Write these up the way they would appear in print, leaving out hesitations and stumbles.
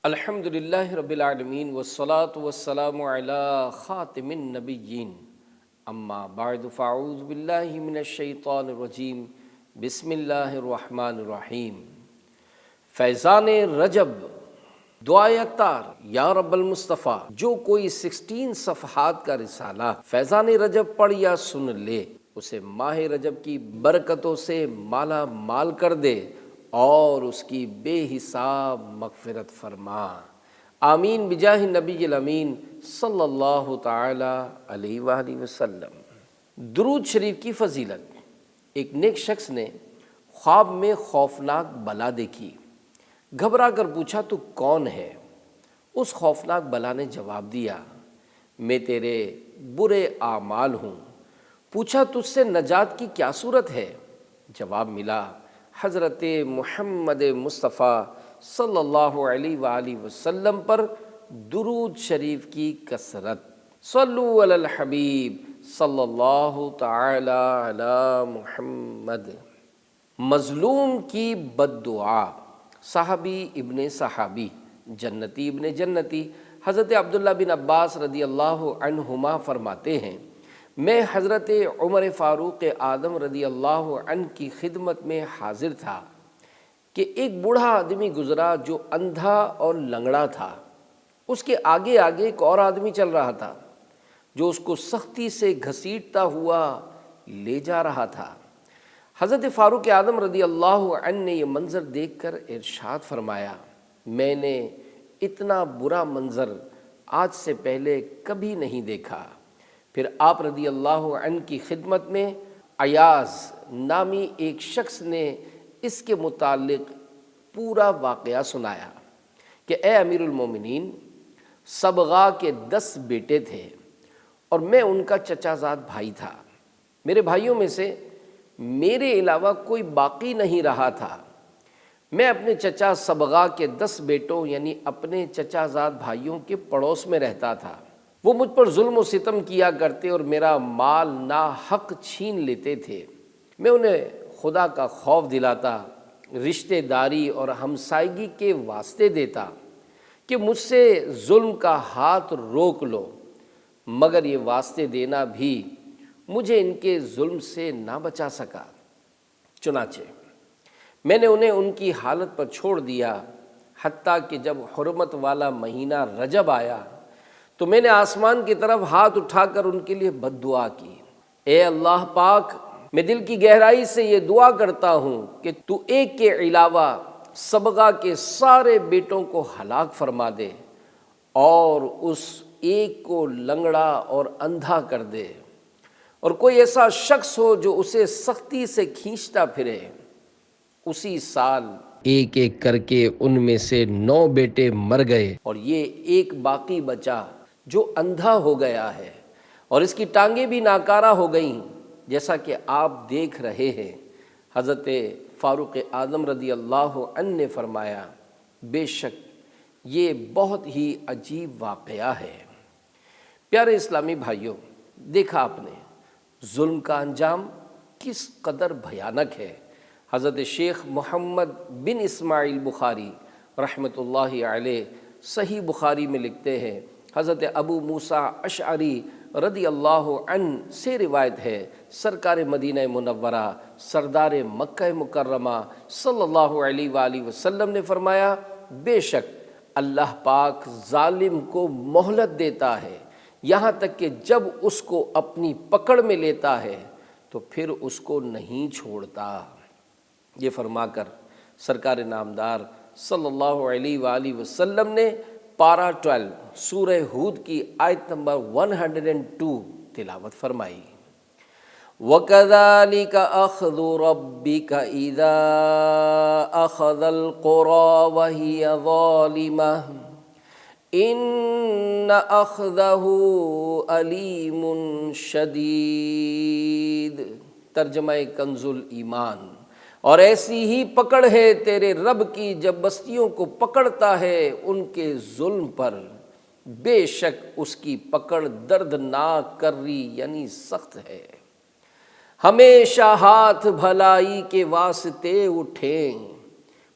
الحمد للہ رب العالمین والصلاة والسلام علی خاتم النبیین اما بعد فاعوذ باللہ من الشیطان الرجیم بسم اللہ الرحمن الرحیم۔ فیضان رجب دعائے اختار یا رب المصطفیٰ، جو کوئی 16 صفحات کا رسالہ فیضان رجب پڑھ یا سن لے اسے ماہ رجب کی برکتوں سے مالا مال کر دے اور اس کی بے حساب مغفرت فرما، آمین بجاہ نبی الامین صلی اللہ تعالی علیہ وآلہ وسلم۔ درود شریف کی فضیلت۔ ایک نیک شخص نے خواب میں خوفناک بلا دیکھی، گھبرا کر پوچھا تو کون ہے؟ اس خوفناک بلا نے جواب دیا، میں تیرے برے اعمال ہوں۔ پوچھا تجھ سے نجات کی کیا صورت ہے؟ جواب ملا، حضرت محمد مصطفیٰ صلی اللہ علیہ وآلہ وسلم پر درود شریف کی کثرت۔ صلو علی الحبیب صلی اللہ تعالی علی محمد۔ مظلوم کی بد دعا۔ صحابی ابن صحابی، جنتی ابن جنتی حضرت عبداللہ بن عباس رضی اللہ عنہما فرماتے ہیں، میں حضرت عمر فاروق اعظم رضی اللہ عنہ کی خدمت میں حاضر تھا کہ ایک بوڑھا آدمی گزرا جو اندھا اور لنگڑا تھا۔ اس کے آگے آگے ایک اور آدمی چل رہا تھا جو اس کو سختی سے گھسیٹتا ہوا لے جا رہا تھا۔ حضرت فاروق اعظم رضی اللہ عنہ نے یہ منظر دیکھ کر ارشاد فرمایا، میں نے اتنا برا منظر آج سے پہلے کبھی نہیں دیکھا۔ پھر آپ رضی اللہ عنہ کی خدمت میں ایاز نامی ایک شخص نے اس کے متعلق پورا واقعہ سنایا کہ اے امیر المومنین، صبغا کے 10 بیٹے تھے اور میں ان کا چچا زاد بھائی تھا۔ میرے بھائیوں میں سے میرے علاوہ کوئی باقی نہیں رہا تھا۔ میں اپنے چچا صبغا کے 10 بیٹوں یعنی اپنے چچا زاد بھائیوں کے پڑوس میں رہتا تھا۔ وہ مجھ پر ظلم و ستم کیا کرتے اور میرا مال ناحق چھین لیتے تھے۔ میں انہیں خدا کا خوف دلاتا، رشتہ داری اور ہمسائیگی کے واسطے دیتا کہ مجھ سے ظلم کا ہاتھ روک لو، مگر یہ واسطے دینا بھی مجھے ان کے ظلم سے نہ بچا سکا۔ چنانچہ میں نے انہیں ان کی حالت پر چھوڑ دیا، حتیٰ کہ جب حرمت والا مہینہ رجب آیا تو میں نے آسمان کی طرف ہاتھ اٹھا کر ان کے لیے بد دعا کی، اے اللہ پاک، میں دل کی گہرائی سے یہ دعا کرتا ہوں کہ تو ایک کے علاوہ صبغا کے سارے بیٹوں کو ہلاک فرما دے اور اس ایک کو لنگڑا اور اندھا کر دے، اور کوئی ایسا شخص ہو جو اسے سختی سے کھینچتا پھرے۔ اسی سال ایک ایک کر کے ان میں سے 9 بیٹے مر گئے اور یہ ایک باقی بچا جو اندھا ہو گیا ہے اور اس کی ٹانگیں بھی ناکارہ ہو گئیں، جیسا کہ آپ دیکھ رہے ہیں۔ حضرت فاروق اعظم رضی اللہ عنہ نے فرمایا، بے شک یہ بہت ہی عجیب واقعہ ہے۔ پیارے اسلامی بھائیوں، دیکھا آپ نے ظلم کا انجام کس قدر بھیانک ہے۔ حضرت شیخ محمد بن اسماعیل بخاری رحمۃ اللہ علیہ صحیح بخاری میں لکھتے ہیں، حضرت ابو موسیٰ اشعری رضی اللہ عنہ سے روایت ہے، سرکار مدینہ منورہ سردار مکہ مکرمہ صلی اللہ علیہ وآلہ وسلم نے فرمایا، بے شک اللہ پاک ظالم کو مہلت دیتا ہے یہاں تک کہ جب اس کو اپنی پکڑ میں لیتا ہے تو پھر اس کو نہیں چھوڑتا۔ یہ فرما کر سرکار نامدار صلی اللہ علیہ وآلہ وسلم نے پارہ 12 سورہ ہود کی آیت نمبر 102 تلاوت فرمائی۔ وَكَذَلِكَ أَخْذُ رَبِّكَ إِذَا أَخَذَ الْقُرَى وَهِيَ ظَالِمَةٌ إِنَّ أَخْذَهُ أَلِيمٌ شَدِيدٌ۔ ترجمہ کنز الایمان۔ اور ایسی ہی پکڑ ہے تیرے رب کی جب بستیوں کو پکڑتا ہے ان کے ظلم پر، بے شک اس کی پکڑ دردناک کری یعنی سخت ہے۔ ہمیشہ ہاتھ بھلائی کے واسطے اٹھیں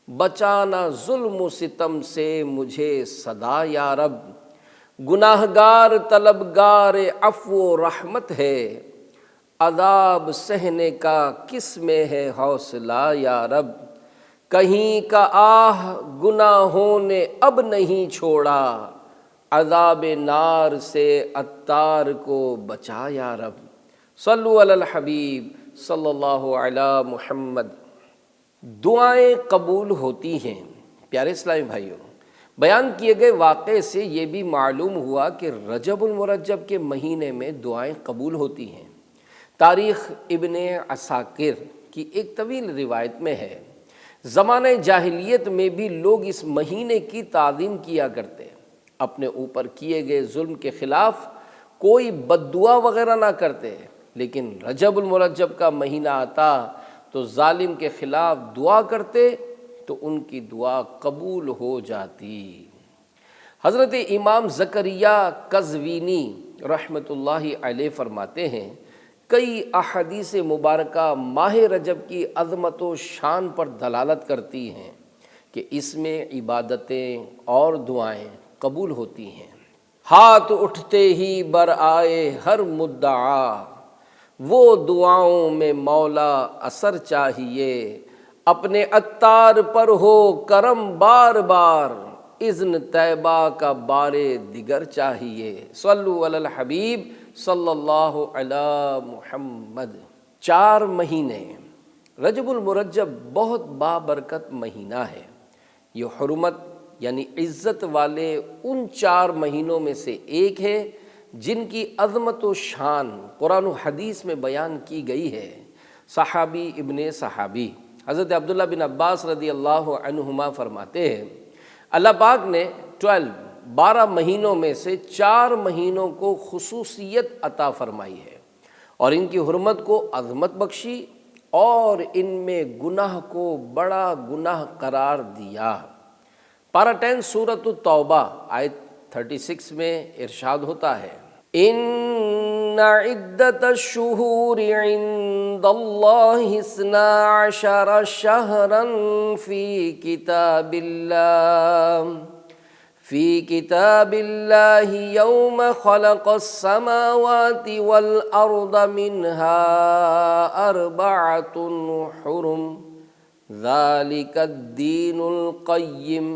بچانا ظلم و ستم سے مجھے صدا یا رب، گناہگار طلبگار عفو و رحمت ہے، عذاب سہنے کا کس میں ہے حوصلہ یا رب، کہیں کا آہ گناہوں نے اب نہیں چھوڑا، عذاب نار سے عطار کو بچا یا رب۔ صلو علی الحبیب صلی اللہ علی محمد۔ دعائیں قبول ہوتی ہیں۔ پیارے اسلامی بھائیوں، بیان کیے گئے واقعے سے یہ بھی معلوم ہوا کہ رجب المرجب کے مہینے میں دعائیں قبول ہوتی ہیں۔ تاریخ ابن عساکر کی ایک طویل روایت میں ہے، زمانہ جاہلیت میں بھی لوگ اس مہینے کی تعظیم کیا کرتے، اپنے اوپر کیے گئے ظلم کے خلاف کوئی بد دعا وغیرہ نہ کرتے، لیکن رجب المرجب کا مہینہ آتا تو ظالم کے خلاف دعا کرتے تو ان کی دعا قبول ہو جاتی۔ حضرت امام زکریا قزوینی رحمۃ اللہ علیہ فرماتے ہیں، کئی احادیث مبارکہ ماہ رجب کی عظمت و شان پر دلالت کرتی ہیں کہ اس میں عبادتیں اور دعائیں قبول ہوتی ہیں۔ ہاتھ اٹھتے ہی بر آئے ہر مدعا، وہ دعاؤں میں مولا اثر چاہیے، اپنے عطار پر ہو کرم بار بار، اذن طیبہ کا بار دیگر چاہیے۔ صلو علی الحبیب صلی اللہ علی محمد۔ 4 مہینے، رجب المرجب بہت بابرکت مہینہ ہے۔ یہ حرمت یعنی عزت والے ان 4 مہینوں میں سے ایک ہے جن کی عظمت و شان قرآن و حدیث میں بیان کی گئی ہے۔ صحابی ابن صحابی حضرت عبداللہ بن عباس رضی اللہ عنہما فرماتے ہیں، اللہ پاک نے 12 مہینوں میں سے 4 مہینوں کو خصوصیت عطا فرمائی ہے اور ان کی حرمت کو عظمت بخشی اور ان میں گناہ کو بڑا گناہ قرار دیا۔ پارہ 10 سورۃ التوبہ آیت 36 میں ارشاد ہوتا ہے، ان عدت الشہور عند اللہ 12 شہرا فی کتاب اللہ یوم خلق السماوات والارض منها 4 حرم ذلک الدین القیم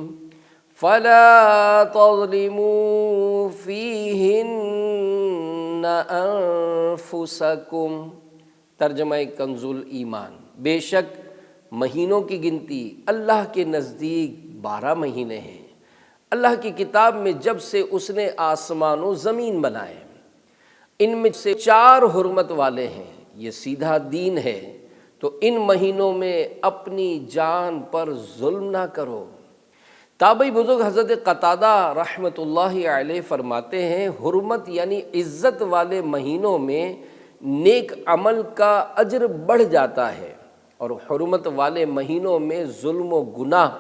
فلا تظلموا فیہن انفسکم۔ ترجمہ کنز الایمان، بے شک مہینوں کی گنتی اللہ کے نزدیک 12 مہینے ہیں۔ اللہ کی کتاب میں جب سے اس نے آسمان و زمین بنائے، ان میں سے 4 حرمت والے ہیں، یہ سیدھا دین ہے، تو ان مہینوں میں اپنی جان پر ظلم نہ کرو۔ تابعی بزرگ حضرت قتادہ رحمۃ اللہ علیہ فرماتے ہیں، حرمت یعنی عزت والے مہینوں میں نیک عمل کا اجر بڑھ جاتا ہے، اور حرمت والے مہینوں میں ظلم و گناہ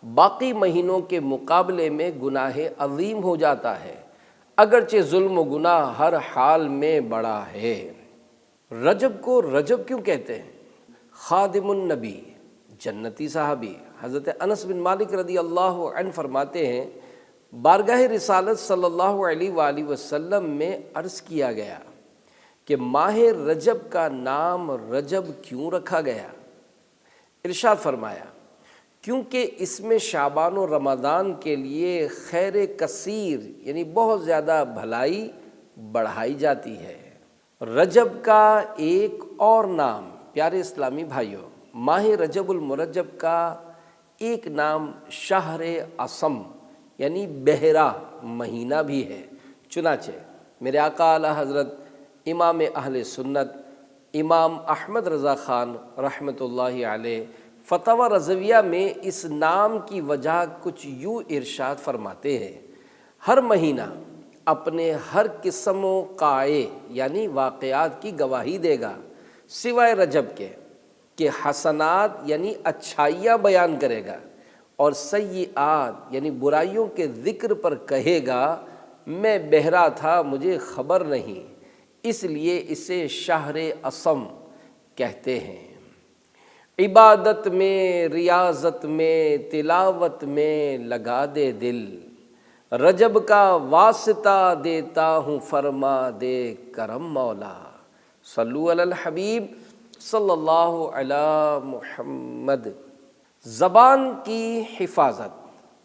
باقی مہینوں کے مقابلے میں گناہ عظیم ہو جاتا ہے، اگرچہ ظلم و گناہ ہر حال میں بڑا ہے۔ رجب کو رجب کیوں کہتے ہیں؟ خادم النبی جنتی صحابی حضرت انس بن مالک رضی اللہ عنہ فرماتے ہیں، بارگاہ رسالت صلی اللہ علیہ وآلہ وسلم میں عرض کیا گیا کہ ماہ رجب کا نام رجب کیوں رکھا گیا؟ ارشاد فرمایا، کیونکہ اس میں شعبان و رمضان کے لیے خیر کثیر یعنی بہت زیادہ بھلائی بڑھائی جاتی ہے۔ رجب کا ایک اور نام پیارے اسلامی بھائیوں، ماہ رجب المرجب کا ایک نام شہر عصم یعنی بحرہ مہینہ بھی ہے۔ چنانچہ میرے آقا اعلیٰ حضرت امام اہل سنت امام احمد رضا خان رحمۃ اللہ علیہ فتاوی رضویہ میں اس نام کی وجہ کچھ یوں ارشاد فرماتے ہیں، ہر مہینہ اپنے ہر قسم و قائع یعنی واقعات کی گواہی دے گا سوائے رجب کے، کہ حسنات یعنی اچھائیاں بیان کرے گا اور سیئات یعنی برائیوں کے ذکر پر کہے گا میں بہرا تھا مجھے خبر نہیں، اس لیے اسے شہر عصم کہتے ہیں۔ عبادت میں، ریاضت میں، تلاوت میں لگا دے دل، رجب کا واسطہ دیتا ہوں فرما دے کرم مولا۔ صلو علی الحبیب صلی اللہ علی محمد۔ زبان کی حفاظت،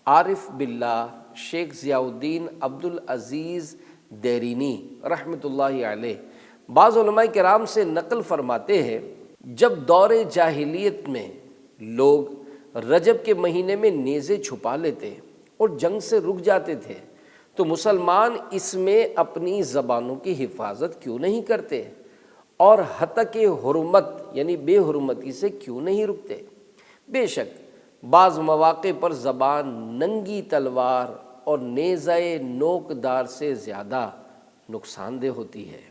عارف باللہ شیخ ضیاء الدین عبد العزیز دیرینی رحمۃ اللہ علیہ بعض علماء کرام سے نقل فرماتے ہیں، جب دور جاہلیت میں لوگ رجب کے مہینے میں نیزے چھپا لیتے اور جنگ سے رک جاتے تھے تو مسلمان اس میں اپنی زبانوں کی حفاظت کیوں نہیں کرتے اور ہتک حرمت یعنی بے حرمتی سے کیوں نہیں رکتے؟ بے شک بعض مواقع پر زبان ننگی تلوار اور نیزہ نوکدار سے زیادہ نقصان دہ ہوتی ہے۔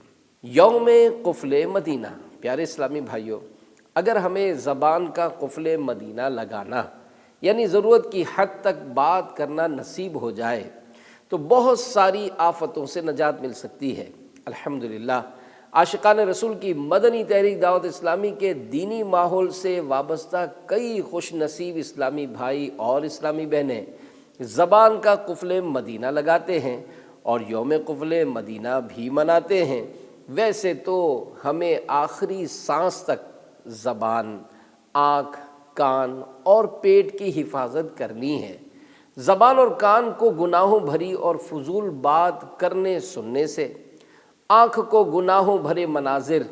یوم قفل مدینہ، پیارے اسلامی بھائیوں، اگر ہمیں زبان کا قفل مدینہ لگانا یعنی ضرورت کی حد تک بات کرنا نصیب ہو جائے تو بہت ساری آفتوں سے نجات مل سکتی ہے۔ الحمدللہ عاشقان رسول کی مدنی تحریک دعوت اسلامی کے دینی ماحول سے وابستہ کئی خوش نصیب اسلامی بھائی اور اسلامی بہنیں زبان کا قفل مدینہ لگاتے ہیں اور یوم قفل مدینہ بھی مناتے ہیں۔ ویسے تو ہمیں آخری سانس تک زبان، آنکھ، کان اور پیٹ کی حفاظت کرنی ہے۔ زبان اور کان کو گناہوں بھری اور فضول بات کرنے سننے سے، آنکھ کو گناہوں بھرے مناظر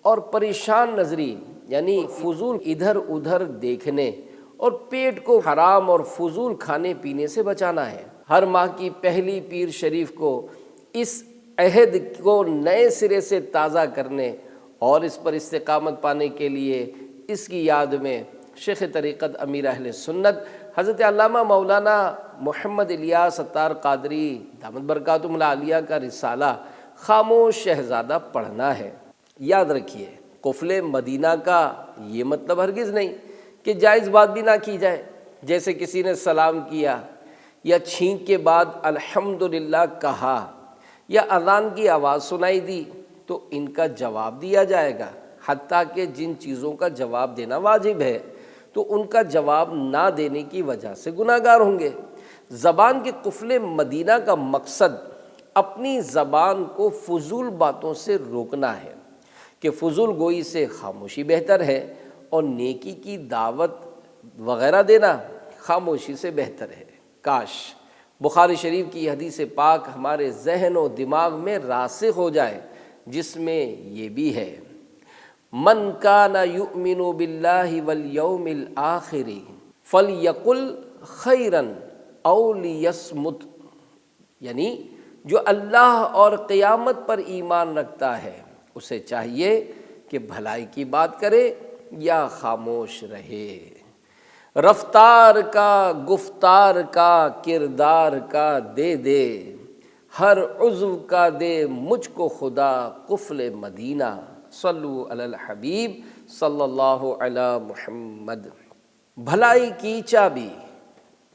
اور پریشان نظری یعنی فضول ادھر ادھر دیکھنے، اور پیٹ کو حرام اور فضول کھانے پینے سے بچانا ہے۔ ہر ماہ کی پہلی پیر شریف کو اس عہد کو نئے سرے سے تازہ کرنے اور اس پر استقامت پانے کے لیے اس کی یاد میں شیخ طریقت امیر اہل سنت حضرت علامہ مولانا محمد الیاس ستار قادری دامت برکاتہم العالیہ کا رسالہ خاموش شہزادہ پڑھنا ہے۔ یاد رکھیے، قفل مدینہ کا یہ مطلب ہرگز نہیں کہ جائز بات بھی نہ کی جائے، جیسے کسی نے سلام کیا یا چھینک کے بعد الحمدللہ کہا یا اذان کی آواز سنائی دی تو ان کا جواب دیا جائے گا، حتیٰ کہ جن چیزوں کا جواب دینا واجب ہے تو ان کا جواب نہ دینے کی وجہ سے گناہ گار ہوں گے۔ زبان کے قفل مدینہ کا مقصد اپنی زبان کو فضول باتوں سے روکنا ہے کہ فضول گوئی سے خاموشی بہتر ہے اور نیکی کی دعوت وغیرہ دینا خاموشی سے بہتر ہے۔ کاش بخاری شریف کی حدیث پاک ہمارے ذہن و دماغ میں راسخ ہو جائے، جس میں یہ بھی ہے، من کان یؤمن باللہ والیوم الآخر فلیقل خیرا او لیصمت، یعنی جو اللہ اور قیامت پر ایمان رکھتا ہے اسے چاہیے کہ بھلائی کی بات کرے یا خاموش رہے۔ رفتار کا، گفتار کا، کردار کا دے دے، ہر عضو کا دے مجھ کو خدا قفل مدینہ۔ صلو علی الحبیب صلی اللہ علی محمد۔ بھلائی کی چابی،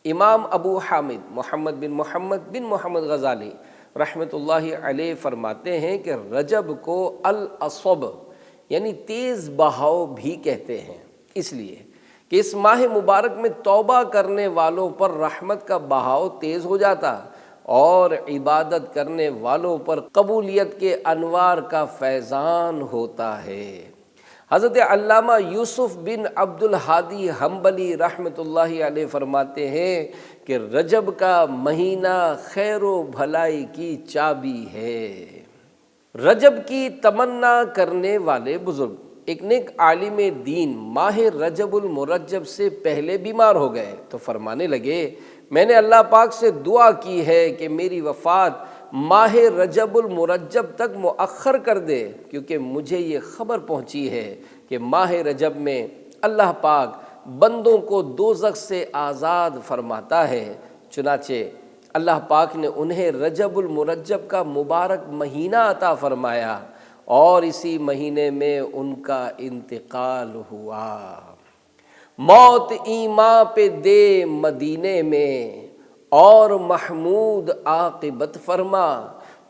امام ابو حامد محمد بن محمد غزالی رحمۃ اللہ علیہ فرماتے ہیں کہ رجب کو الاصب یعنی تیز بہاؤ بھی کہتے ہیں، اس لیے کہ اس ماہ مبارک میں توبہ کرنے والوں پر رحمت کا بہاؤ تیز ہو جاتا اور عبادت کرنے والوں پر قبولیت کے انوار کا فیضان ہوتا ہے۔ حضرت علامہ یوسف بن عبد الہادی حنبلی رحمۃ اللہ علیہ فرماتے ہیں کہ رجب کا مہینہ خیر و بھلائی کی چابی ہے۔ رجب کی تمنا کرنے والے بزرگ، ایک نیک عالم دین ماہ رجب المرجب سے پہلے بیمار ہو گئے تو فرمانے لگے، میں نے اللہ پاک سے دعا کی ہے کہ میری وفات ماہ رجب المرجب تک مؤخر کر دے، کیونکہ مجھے یہ خبر پہنچی ہے کہ ماہ رجب میں اللہ پاک بندوں کو دوزخ سے آزاد فرماتا ہے۔ چنانچہ اللہ پاک نے انہیں رجب المرجب کا مبارک مہینہ عطا فرمایا اور اسی مہینے میں ان کا انتقال ہوا۔ موت ایماں پہ دے مدینے میں اور محمود عاقبت فرما،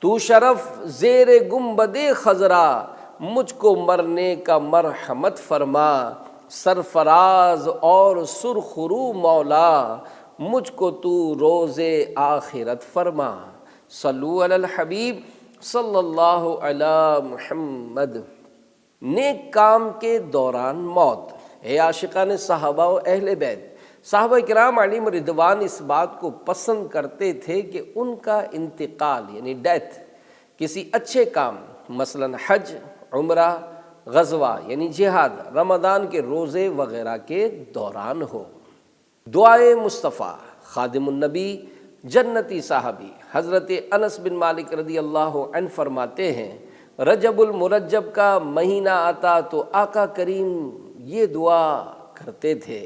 تو شرف زیر گنبد خضرا مجھ کو مرنے کا مرحمت فرما۔ سرفراز اور سرخرو مولا، مجھ کو تو روز آخرت فرما۔ صلو علی الحبیب صلی اللہ علی محمد۔ نیک کام کے دوران موت۔ اے عاشقان صحابہ و اہل بیت، صحابہ کرام علیہم رضوان اس بات کو پسند کرتے تھے کہ ان کا انتقال یعنی ڈیتھ کسی اچھے کام مثلا حج، عمرہ، غزوہ یعنی جہاد، رمضان کے روزے وغیرہ کے دوران ہو۔ دعائے مصطفیٰ۔ خادم النبی جنتی صحابی حضرت انس بن مالک رضی اللہ عنہ فرماتے ہیں، رجب المرجب کا مہینہ آتا تو آقا کریم یہ دعا کرتے تھے،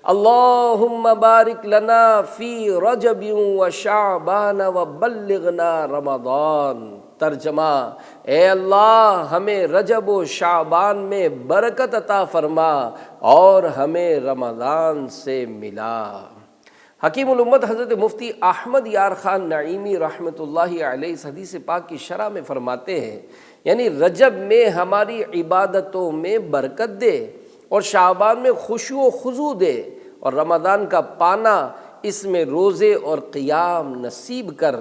اللہم بارک لنا فی رجب و شعبان و بلغنا رمضان۔ ترجمہ، اے اللہ ہمیں رجب و شعبان میں برکت عطا فرما اور ہمیں رمضان سے ملا۔ حکیم الامت حضرت مفتی احمد یار خان نعیمی رحمۃ اللہ علیہ اس حدیث پاک کی شرح میں فرماتے ہیں، یعنی رجب میں ہماری عبادتوں میں برکت دے اور شعبان میں خشوع و خضوع دے، اور رمضان کا پانا اس میں روزے اور قیام نصیب کر۔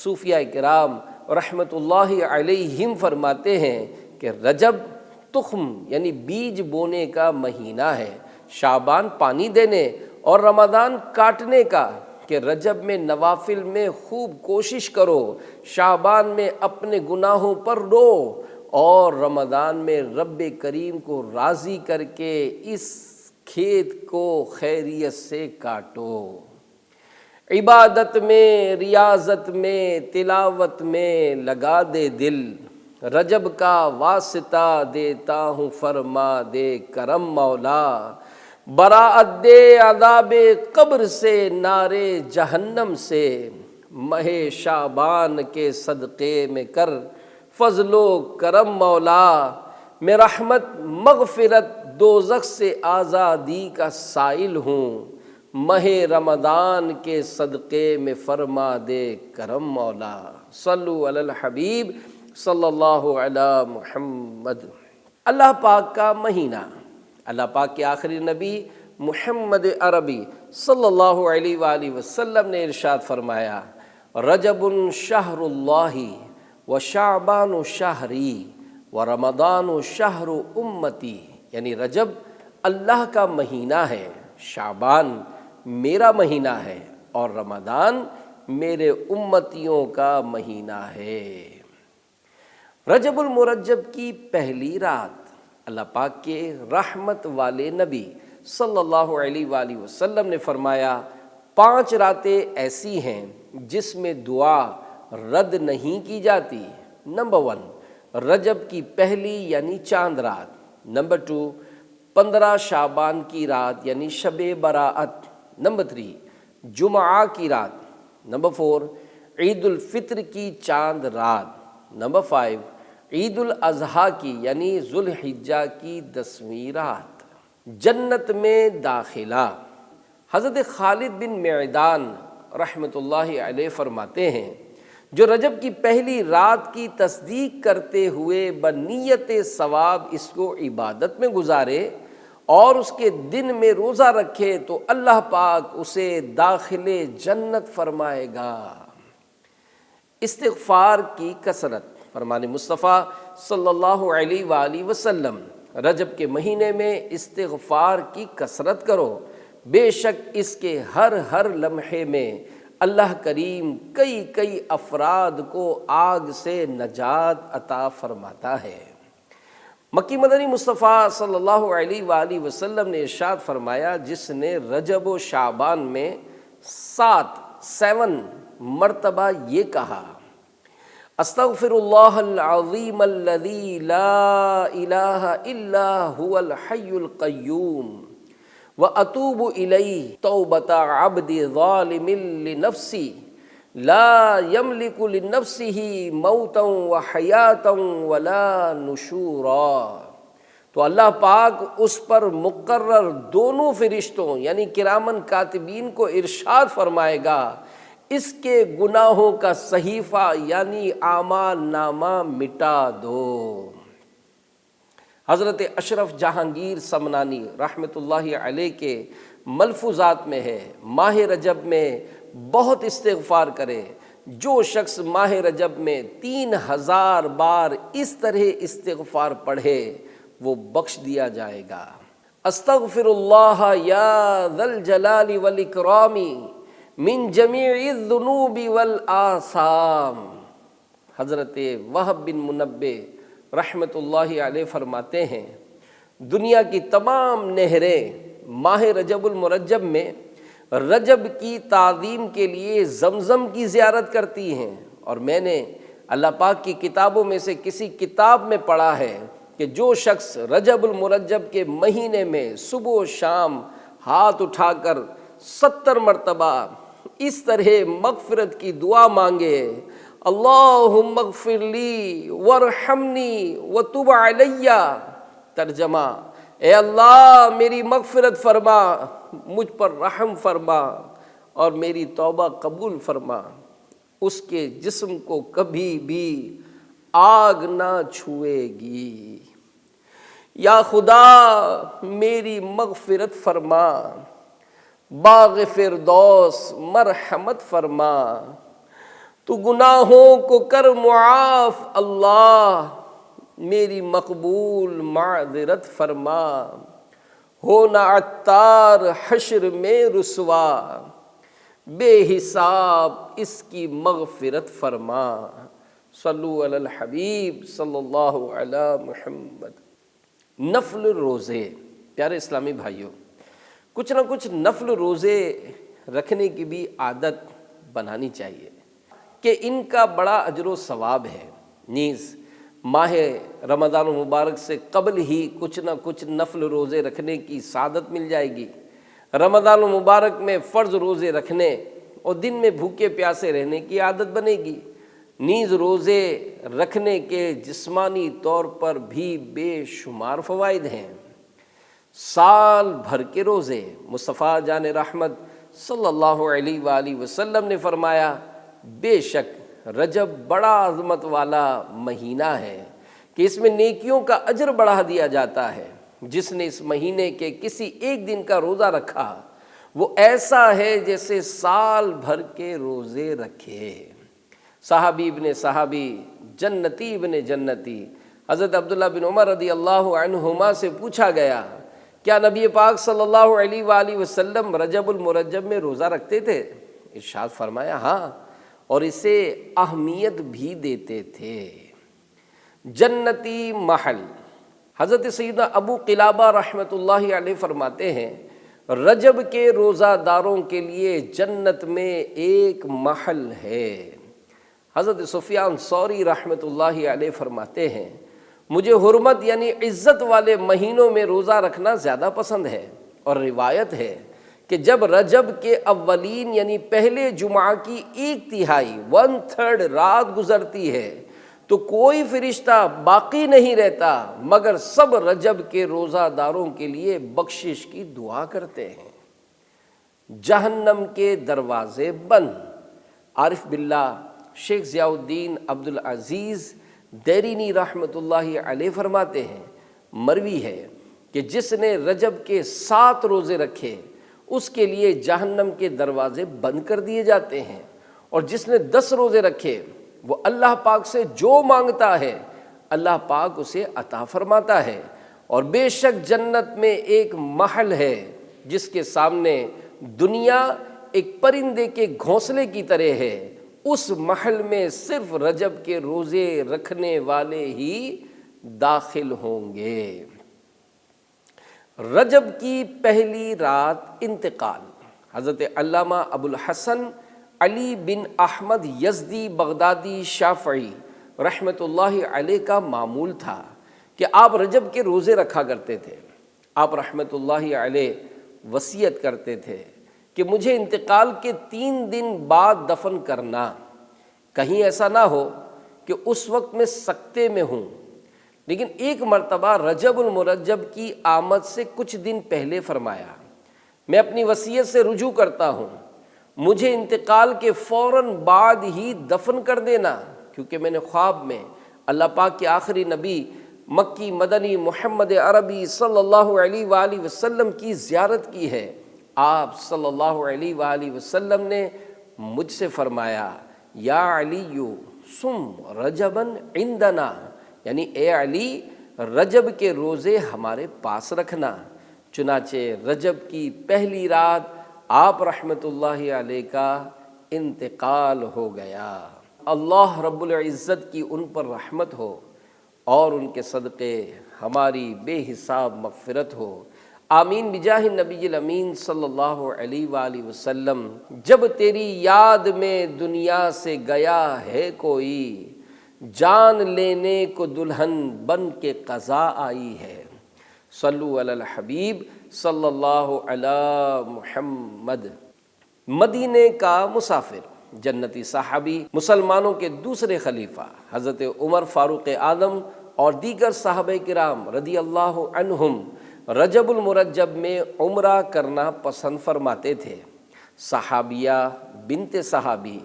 صوفیاء کرام رحمۃ اللہ علیہم فرماتے ہیں کہ رجب تخم یعنی بیج بونے کا مہینہ ہے، شعبان پانی دینے اور رمضان کاٹنے کا، کہ رجب میں نوافل میں خوب کوشش کرو، شعبان میں اپنے گناہوں پر رو، اور رمضان میں رب کریم کو راضی کر کے اس کھیت کو خیریت سے کاٹو۔ عبادت میں، ریاضت میں، تلاوت میں لگا دے دل، رجب کا واسطہ دیتا ہوں فرما دے کرم مولا، براءت دے عذاب قبر سے، نارے جہنم سے، ماہ شعبان کے صدقے میں کر فضل و کرم مولا، میں رحمت مغفرت دوزخ سے آزادی کا سائل ہوں، ماہ رمضان کے صدقے میں فرما دے کرم مولا۔ صلو علی الحبیب صلی اللہ علی محمد۔ اللہ پاک کا مہینہ۔ اللہ پاک کے آخری نبی محمد عربی صلی اللہ علیہ وآلہ وسلم نے ارشاد فرمایا، رجب شہر اللہ و شعبان شہری و رمضان شہر امتی، یعنی رجب اللہ کا مہینہ ہے، شعبان میرا مہینہ ہے، اور رمضان میرے امتیوں کا مہینہ ہے۔ رجب المرجب کی پہلی رات اللہ پاک کے رحمت والے نبی صلی اللہ علیہ وآلہ وسلم نے فرمایا، 5 راتیں ایسی ہیں جس میں دعا رد نہیں کی جاتی۔ نمبر 1 رجب کی پہلی یعنی چاند رات، نمبر 2 15 شعبان کی رات یعنی شب براءت، نمبر 3 جمعہ کی رات، نمبر 4 عید الفطر کی چاند رات، نمبر 5 عید الاضحیٰ کی یعنی ذو الحجہ کی 10ویں رات۔ جنت میں داخلہ۔ حضرت خالد بن معدان رحمۃ اللہ علیہ فرماتے ہیں، جو رجب کی پہلی رات کی تصدیق کرتے ہوئے بنیت ثواب اس کو عبادت میں گزارے اور اس کے دن میں روزہ رکھے تو اللہ پاک اسے داخل جنت فرمائے گا۔ استغفار کی کثرت۔ فرمان مصطفیٰ صلی اللہ علیہ وآلہ وسلم، رجب کے مہینے میں استغفار کی کثرت کرو، بے شک اس کے ہر لمحے میں اللہ کریم کئی افراد کو آگ سے نجات عطا فرماتا ہے۔ مکی مدنی مصطفیٰ صلی اللہ علیہ وآلہ وسلم نے ارشاد فرمایا، جس نے رجب و شعبان میں 7 مرتبہ یہ کہا، استغفر اللہ العظیم الذی لا الہ الا هو الحی القیوم واتوب الیہ توبۃ عبد ظالم لنفسی لا یملک لنفسہ موتا وحیاتا ولا نشورا۔ تو اللہ پاک اس پر مقرر دونوں فرشتوں یعنی کرامن کاتبین کو ارشاد فرمائے گا، اس کے گناہوں کا صحیفہ یعنی اعمال نامہ مٹا دو۔ حضرت اشرف جہانگیر سمنانی رحمۃ اللہ علیہ کے ملفوظات میں ہے، ماہ رجب میں بہت استغفار کرے، جو شخص ماہ رجب میں 3000 بار اس طرح استغفار پڑھے وہ بخش دیا جائے گا۔ استغفر اللہ یا ذا الجلال والاکرام من جمیع الذنوب والآثام۔ حضرت وہب بن منبہ رحمۃ اللہ علیہ فرماتے ہیں دنیا کی تمام نہریں ماہ رجب المرجب میں رجب کی تعظیم کے لیے زمزم کی زیارت کرتی ہیں، اور میں نے اللہ پاک کی کتابوں میں سے کسی کتاب میں پڑھا ہے کہ جو شخص رجب المرجب کے مہینے میں صبح و شام ہاتھ اٹھا کر 70 مرتبہ اس طرح مغفرت کی دعا مانگے، اللہم اغفر لی وارحمنی وتب علی، ترجمہ اے اللہ میری مغفرت فرما، مجھ پر رحم فرما اور میری توبہ قبول فرما، اس کے جسم کو کبھی بھی آگ نہ چھوئے گی۔ یا خدا میری مغفرت فرما، باغ فردوس مرحمت فرما، تو گناہوں کو کر معاف اللہ، میری مقبول معذرت فرما، ہونا عطار حشر میں رسوا، بے حساب اس کی مغفرت فرما۔ صلو علی الحبیب صلی اللہ علی محمد۔ نفل روزے، پیارے اسلامی بھائیوں، کچھ نہ کچھ نفل روزے رکھنے کی بھی عادت بنانی چاہیے کہ ان کا بڑا اجر و ثواب ہے۔ نیز ماہ رمضان المبارک سے قبل ہی کچھ نہ کچھ نفل روزے رکھنے کی سعادت مل جائے گی۔ رمضان المبارک میں فرض روزے رکھنے اور دن میں بھوکے پیاسے رہنے کی عادت بنے گی۔ نیز روزے رکھنے کے جسمانی طور پر بھی بے شمار فوائد ہیں۔ سال بھر کے روزے، مصطفیٰ جان رحمت صلی اللہ علیہ وآلہ وسلم نے فرمایا بے شک رجب بڑا عظمت والا مہینہ ہے کہ اس میں نیکیوں کا اجر بڑھا دیا جاتا ہے۔ جس نے اس مہینے کے کسی ایک دن کا روزہ رکھا وہ ایسا ہے جیسے سال بھر کے روزے رکھے۔ صحابی ابن صحابی، جنتی ابن جنتی، حضرت عبداللہ بن عمر رضی اللہ عنہما سے پوچھا گیا کیا نبی پاک صلی اللہ علیہ وآلہ وسلم رجب المرجب میں روزہ رکھتے تھے؟ ارشاد فرمایا ہاں، اور اسے اہمیت بھی دیتے تھے۔ جنتی محل، حضرت سیدنا ابو قلابہ رحمۃ اللہ علیہ فرماتے ہیں رجب کے روزہ داروں کے لیے جنت میں ایک محل ہے۔ حضرت سفیان ثوری رحمۃ اللہ علیہ فرماتے ہیں مجھے حرمت یعنی عزت والے مہینوں میں روزہ رکھنا زیادہ پسند ہے، اور روایت ہے کہ جب رجب کے اولین یعنی پہلے جمعہ کی 1/3 1/3 رات گزرتی ہے تو کوئی فرشتہ باقی نہیں رہتا مگر سب رجب کے روزہ داروں کے لیے بخشش کی دعا کرتے ہیں۔ جہنم کے دروازے بند، عارف باللہ شیخ ضیاء الدین عبدالعزیز دیرینی رحمۃ اللہ علیہ فرماتے ہیں مروی ہے کہ جس نے رجب کے 7 روزے رکھے اس کے لیے جہنم کے دروازے بند کر دیے جاتے ہیں، اور جس نے 10 روزے رکھے وہ اللہ پاک سے جو مانگتا ہے اللہ پاک اسے عطا فرماتا ہے۔ اور بے شک جنت میں ایک محل ہے جس کے سامنے دنیا ایک پرندے کے گھونسلے کی طرح ہے، اس محل میں صرف رجب کے روزے رکھنے والے ہی داخل ہوں گے۔ رجب کی پہلی رات انتقال، حضرت علامہ ابو الحسن علی بن احمد یزدی بغدادی شافعی رحمۃ اللہ علیہ کا معمول تھا کہ آپ رجب کے روزے رکھا کرتے تھے۔ آپ رحمۃ اللہ علیہ وصیت کرتے تھے کہ مجھے انتقال کے 3 دن بعد دفن کرنا، کہیں ایسا نہ ہو کہ اس وقت میں سکتے میں ہوں۔ لیکن ایک مرتبہ رجب المرجب کی آمد سے کچھ دن پہلے فرمایا میں اپنی وصیت سے رجوع کرتا ہوں، مجھے انتقال کے فوراً بعد ہی دفن کر دینا، کیونکہ میں نے خواب میں اللہ پاک کے آخری نبی مکی مدنی محمد عربی صلی اللہ علیہ وآلہ وسلم کی زیارت کی ہے۔ آپ صلی اللہ علیہ وآلہ وسلم نے مجھ سے فرمایا یا علی سم رجبن عندنا، یعنی اے علی رجب کے روزے ہمارے پاس رکھنا۔ چنانچہ رجب کی پہلی رات آپ رحمۃ اللہ علیہ کا انتقال ہو گیا۔ اللہ رب العزت کی ان پر رحمت ہو اور ان کے صدقے ہماری بے حساب مغفرت ہو، آمین بجاہ النبی الامین صلی اللہ علیہ وآلہ وسلم۔ جب تیری یاد میں دنیا سے گیا ہے کوئی، جان لینے کو دلہن بن کے قضا آئی ہے۔ صلو علی الحبیب صلی اللہ علی محمد۔ مدینے کا مسافر، جنتی صحابی، مسلمانوں کے دوسرے خلیفہ حضرت عمر فاروق اعظم اور دیگر صحابہ کرام رضی اللہ عنہم رجب المرجب میں عمرہ کرنا پسند فرماتے تھے۔ صحابیہ بنت صحابی،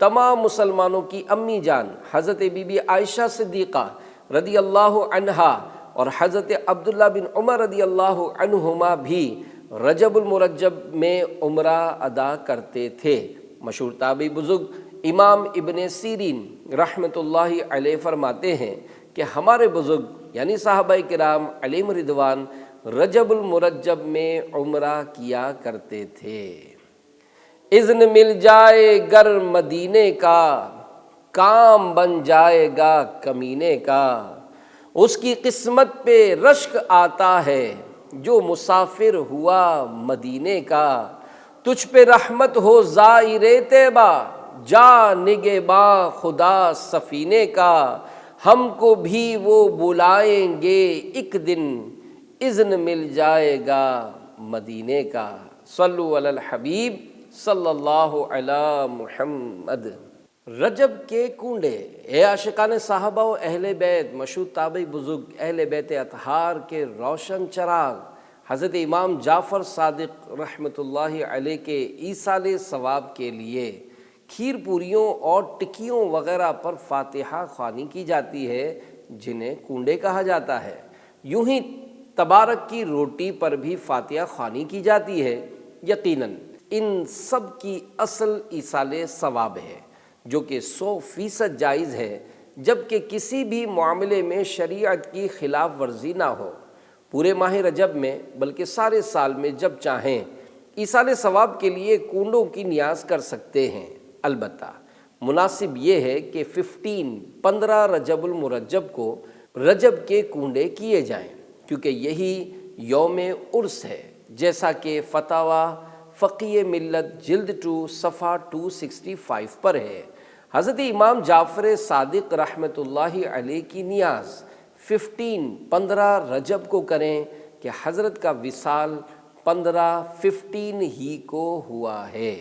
تمام مسلمانوں کی امی جان حضرت بی بی عائشہ صدیقہ رضی اللہ عنہا اور حضرت عبداللہ بن عمر رضی اللہ عنہما بھی رجب المرجب میں عمرہ ادا کرتے تھے۔ مشہور تابعی بزرگ امام ابن سیرین رحمۃ اللہ علیہ فرماتے ہیں کہ ہمارے بزرگ یعنی صحابہ کرام علیہم رضوان رجب المرجب میں عمرہ کیا کرتے تھے۔ اذن مل جائے گر مدینے کا، کام بن جائے گا کمینے کا۔ اس کی قسمت پہ رشک آتا ہے جو مسافر ہوا مدینے کا۔ تجھ پہ رحمت ہو زائر طیبہ، جا نگہباں خدا سفینے کا۔ ہم کو بھی وہ بلائیں گے ایک دن، اذن مل جائے گا مدینے کا۔ صلو علی الحبیب صلی اللہ علی محمد۔ رجب کے کنڈے، اے عاشقان صحابہ و اہل بیت، مشہور تابعی بزرگ اہل بیت اطہار کے روشن چراغ حضرت امام جعفر صادق رحمۃ اللہ علیہ کے ایصال ثواب کے لیے کھیر پوریوں اور ٹکیوں وغیرہ پر فاتحہ خوانی کی جاتی ہے، جنہیں کنڈے کہا جاتا ہے۔ یوں ہی تبارک کی روٹی پر بھی فاتحہ خوانی کی جاتی ہے۔ یقیناً ان سب کی اصل ایصال ثواب ہے، جو کہ 100% جائز ہے، جبکہ کسی بھی معاملے میں شریعت کی خلاف ورزی نہ ہو۔ پورے ماہ رجب میں بلکہ سارے سال میں جب چاہیں ایصال ثواب کے لیے کنڈوں کی نیاز کر سکتے ہیں۔ البتہ مناسب یہ ہے کہ 15 رجب المرجب کو رجب کے کنڈے کیے جائیں، کیونکہ یہی یوم عرس ہے، جیسا کہ فتاوی فقہ ملت جلد 2 صفحہ 265 پر ہے۔ حضرت امام جعفر صادق رحمۃ اللہ علیہ کی نیاز 15 رجب کو کریں کہ حضرت کا وصال 15 ہی کو ہوا ہے۔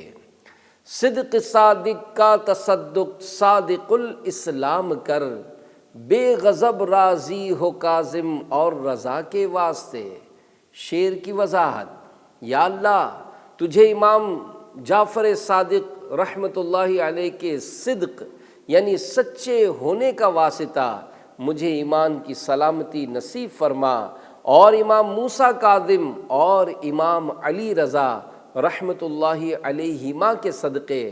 صدق صادق کا تصدق صادق الاسلام کر، بے غضب راضی ہو کاظم اور رضا کے واسطے۔ شعر کی وضاحت: یا اللہ تجھے امام جعفر صادق رحمۃ اللہ علیہ کے صدق یعنی سچے ہونے کا واسطہ مجھے ایمان کی سلامتی نصیب فرما، اور امام موسیٰ کاظم اور امام علی رضا رحمۃ اللہ علیہما کے صدقے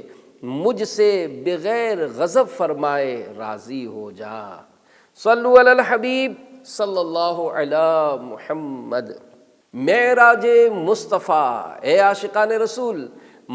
مجھ سے بغیر غضب فرمائے راضی ہو جا۔ صلو علی الحبیب صلی اللہ علی محمد۔ معراج مصطفیٰ، اے عاشقان رسول،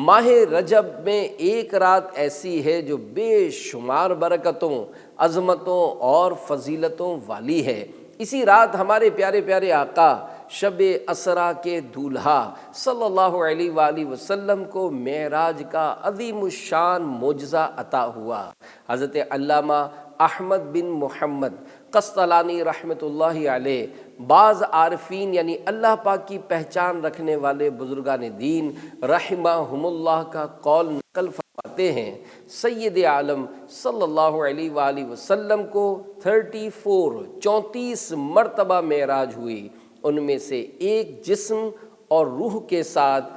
ماہ رجب میں ایک رات ایسی ہے جو بے شمار برکتوں، عظمتوں اور فضیلتوں والی ہے۔ اسی رات ہمارے پیارے پیارے آقا شب اسرا کے دولہا صلی اللہ علیہ وآلہ وسلم کو معراج کا عظیم الشان معجزہ عطا ہوا۔ حضرت علامہ احمد بن محمد قسطلانی رحمۃ اللہ علیہ، بعض عارفین یعنی اللہ پاک کی پہچان رکھنے والے بزرگان دین رحمہم اللہ کا قول نقل فرماتے ہیں، سید عالم صلی اللہ علیہ وآلہ وسلم کو 34 مرتبہ معراج ہوئی، ان میں سے ایک جسم اور روح کے ساتھ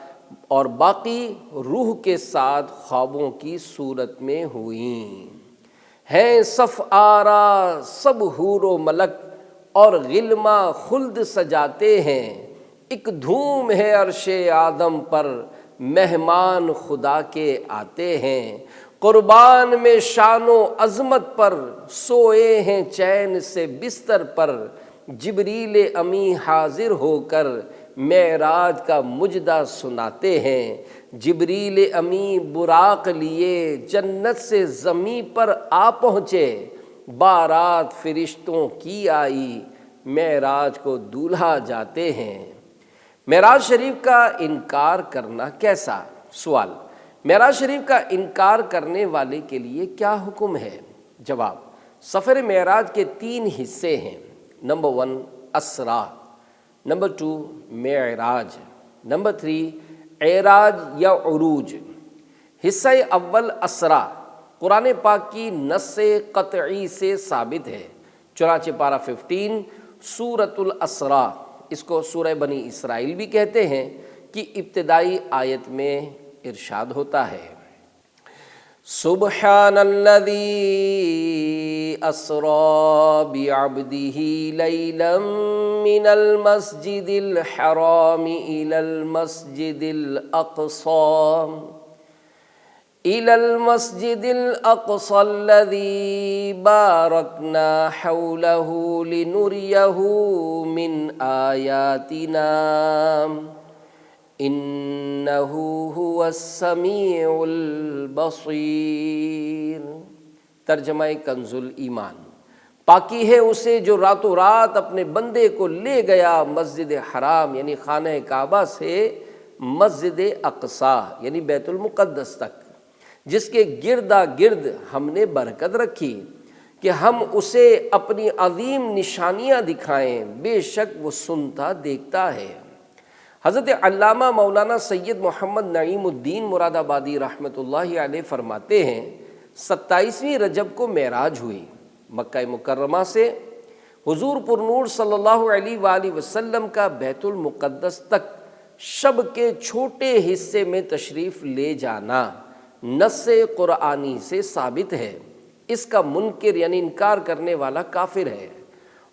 اور باقی روح کے ساتھ خوابوں کی صورت میں ہوئیں۔ ہیں صف آرا سب حور و ملک، اور غلما خلد سجاتے ہیں، ایک دھوم ہے عرش آدم پر، مہمان خدا کے آتے ہیں، قربان میں شان و عظمت پر، سوئے ہیں چین سے بستر پر، جبریل امی حاضر ہو کر معراج کا مجدہ سناتے ہیں، جبریل امی براق لیے جنت سے زمین پر آ پہنچے، بارات فرشتوں کی آئی، معراج کو دولہا جاتے ہیں۔ معراج شریف کا انکار کرنا کیسا؟ سوال، معراج شریف کا انکار کرنے والے کے لیے کیا حکم ہے؟ جواب، سفر معراج کے 3 حصے ہیں۔ نمبر 1 اسرا، نمبر 2 معراج، نمبر 3 اعراج یا عروج۔ حصہ اول اسرا قرآن پاک کی نص قطعی سے ثابت ہے، چنانچہ پارہ 15 سورۃ الاسرا، اس کو سورہ بنی اسرائیل بھی کہتے ہیں، کی ابتدائی آیت میں ارشاد ہوتا ہے، سبحان الذی اسری بعبدہ لیلا من المسجد الحرام الی المسجد الاقصى الذی بارکنا حولہ لنریہ من آیاتنا انہ هو السمیع البصیر۔ ترجمہ کنز الایمان، پاکی ہے اسے جو راتوں رات اپنے بندے کو لے گیا مسجد حرام یعنی خانہ کعبہ سے مسجد اقصی یعنی بیت المقدس تک، جس کے گردا گرد ہم نے برکت رکھی کہ ہم اسے اپنی عظیم نشانیاں دکھائیں، بے شک وہ سنتا دیکھتا ہے۔ حضرت علامہ مولانا سید محمد نعیم الدین مراد آبادی رحمۃ اللہ علیہ فرماتے ہیں، 27ویں رجب کو معراج ہوئی، مکہ مکرمہ سے حضور پر نور صلی اللہ علیہ وآلہ وسلم کا بیت المقدس تک شب کے چھوٹے حصے میں تشریف لے جانا نص قرآنی سے ثابت ہے۔ اس کا منکر یعنی انکار کرنے والا کافر ہے،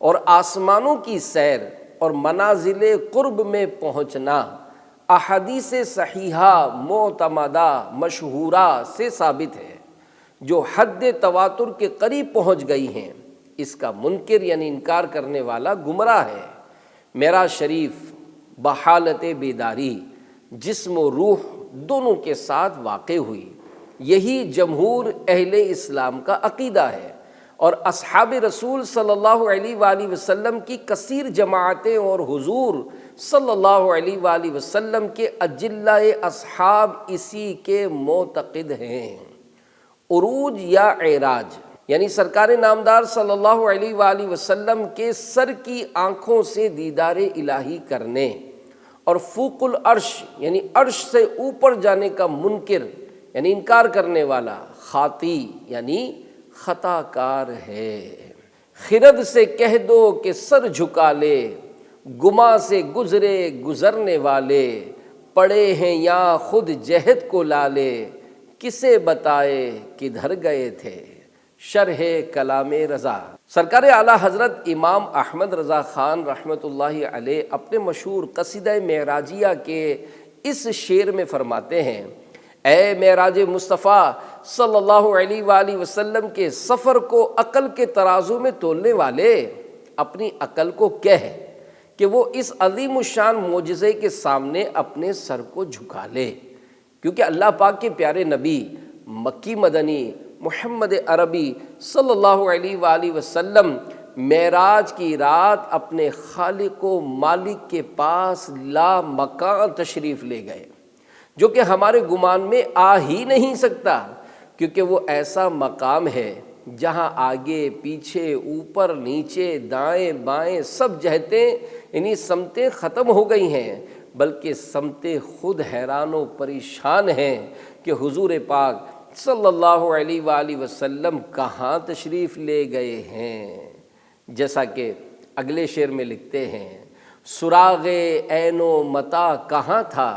اور آسمانوں کی سیر اور منازل قرب میں پہنچنا احادیث صحیحہ معتمدہ مشہورہ سے ثابت ہے، جو حد تواتر کے قریب پہنچ گئی ہیں۔ اس کا منکر یعنی انکار کرنے والا گمراہ ہے۔ معراج شریف بحالت بیداری جسم و روح دونوں کے ساتھ واقع ہوئی، یہی جمہور اہل اسلام کا عقیدہ ہے، اور اصحاب رسول صلی اللہ علیہ وآلہ وسلم کی کثیر جماعتیں اور حضور صلی اللہ علیہ وآلہ وسلم کے اجلہ اصحاب اسی کے معتقد ہیں۔ عروج یا اعراج یعنی سرکار نامدار صلی اللہ علیہ وآلہ وسلم کے سر کی آنکھوں سے دیدار الہی کرنے، اور فوق العرش یعنی عرش سے اوپر جانے کا منکر یعنی انکار کرنے والا خاطی یعنی خطا کار ہے۔ خرد سے کہہ دو کہ سر جھکا لے، گما سے گزرے گزرنے والے، پڑے ہیں یا خود جہد کو لالے، کسے بتائے کدھر گئے تھے۔ شرح کلام رضا، سرکار اعلیٰ حضرت امام احمد رضا خان رحمۃ اللہ علیہ اپنے مشہور قصیدہ معراجیہ کے اس شعر میں فرماتے ہیں، اے معراج مصطفیٰ صلی اللہ علیہ وآلہ وسلم کے سفر کو عقل کے ترازو میں تولنے والے، اپنی عقل کو کہہ کہ وہ اس عظیم الشان معجزے کے سامنے اپنے سر کو جھکا لے، کیونکہ اللہ پاک کے پیارے نبی مکی مدنی محمد عربی صلی اللہ علیہ وآلہ وسلم معراج کی رات اپنے خالق و مالک کے پاس لا مکان تشریف لے گئے، جو کہ ہمارے گمان میں آ ہی نہیں سکتا، کیونکہ وہ ایسا مقام ہے جہاں آگے پیچھے اوپر نیچے دائیں بائیں سب جہتیں یعنی سمتیں ختم ہو گئی ہیں، بلکہ سمتیں خود حیران و پریشان ہیں کہ حضور پاک صلی اللہ علیہ وآلہ وسلم کہاں تشریف لے گئے ہیں۔ جیسا کہ اگلے شعر میں لکھتے ہیں، سراغ عین و متا کہاں تھا،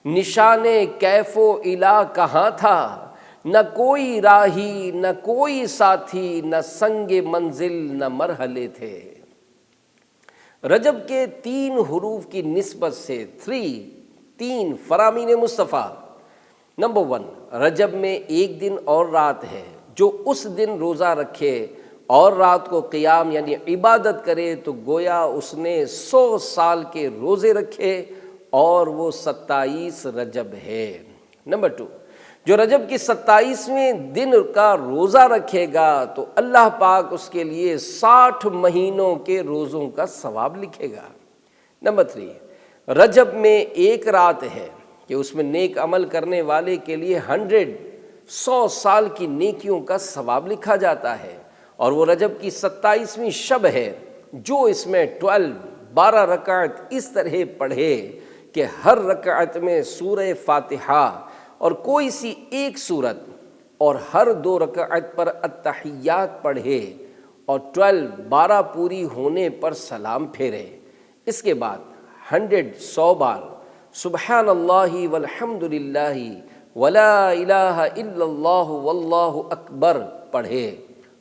نشان کیف و الا کہاں تھا، نہ کوئی راہی نہ کوئی ساتھی، نہ سنگ منزل نہ مرحلے تھے۔ رجب کے 3 حروف کی نسبت سے 3 فرامین مصطفیٰ۔ نمبر 1، رجب میں ایک دن اور رات ہے، جو اس دن روزہ رکھے اور رات کو قیام یعنی عبادت کرے تو گویا اس نے 100 سال کے روزے رکھے، اور وہ 27 رجب ہے۔ نمبر 2، جو رجب کی 27ویں دن کا روزہ رکھے گا تو اللہ پاک اس کے لیے 60 مہینوں کے روزوں کا ثواب لکھے گا۔ نمبر 3، رجب میں ایک رات ہے کہ اس میں نیک عمل کرنے والے کے لیے 100 سال کی نیکیوں کا ثواب لکھا جاتا ہے، اور وہ رجب کی 27ویں شب ہے، جو اس میں 12 رکعت اس طرح پڑھے کہ ہر رکعت میں سورہ فاتحہ اور کوئی سی ایک سورت، اور ہر 2 رکعت پر التحیات پڑھے، اور 12 پوری ہونے پر سلام پھیرے۔ اس کے بعد 100 بار سبحان اللہ والحمد للہ ولا الہ الا اللہ واللہ اکبر پڑھے،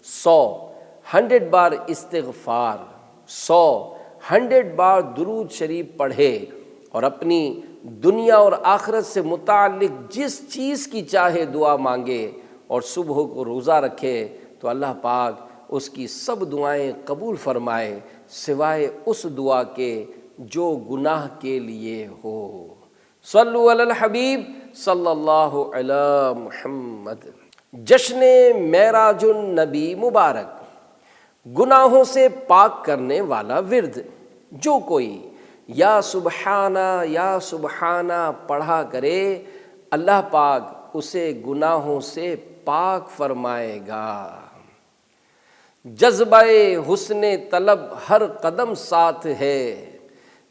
100 بار استغفار، 100 بار درود شریف پڑھے، اور اپنی دنیا اور آخرت سے متعلق جس چیز کی چاہے دعا مانگے، اور صبح کو روزہ رکھے تو اللہ پاک اس کی سب دعائیں قبول فرمائے، سوائے اس دعا کے جو گناہ کے لیے ہو۔ صلو علی الحبیب صلی اللہ علی محمد۔ جشن معراج النبی مبارک، گناہوں سے پاک کرنے والا ورد۔ جو کوئی یا سبحانہ پڑھا کرے، اللہ پاک اسے گناہوں سے پاک فرمائے گا۔ جذبہ حسن طلب ہر قدم ساتھ ہے،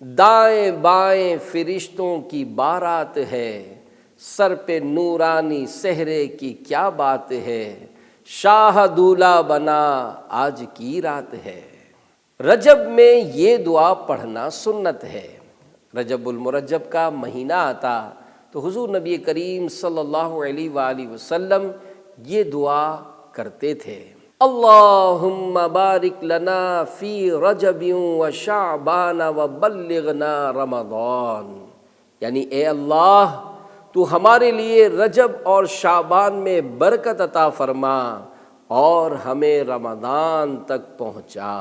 دائیں بائیں فرشتوں کی بارات ہے، سر پہ نورانی سہرے کی کیا بات ہے، شاہ دولہا بنا آج کی رات ہے۔ رجب میں یہ دعا پڑھنا سنت ہے۔ رجب المرجب کا مہینہ آتا تو حضور نبی کریم صلی اللہ علیہ وآلہ وسلم یہ دعا کرتے تھے، اللہم بارک لنا فی رجب و شعبان و بلغنا رمضان، یعنی اے اللہ تو ہمارے لیے رجب اور شعبان میں برکت عطا فرما اور ہمیں رمضان تک پہنچا۔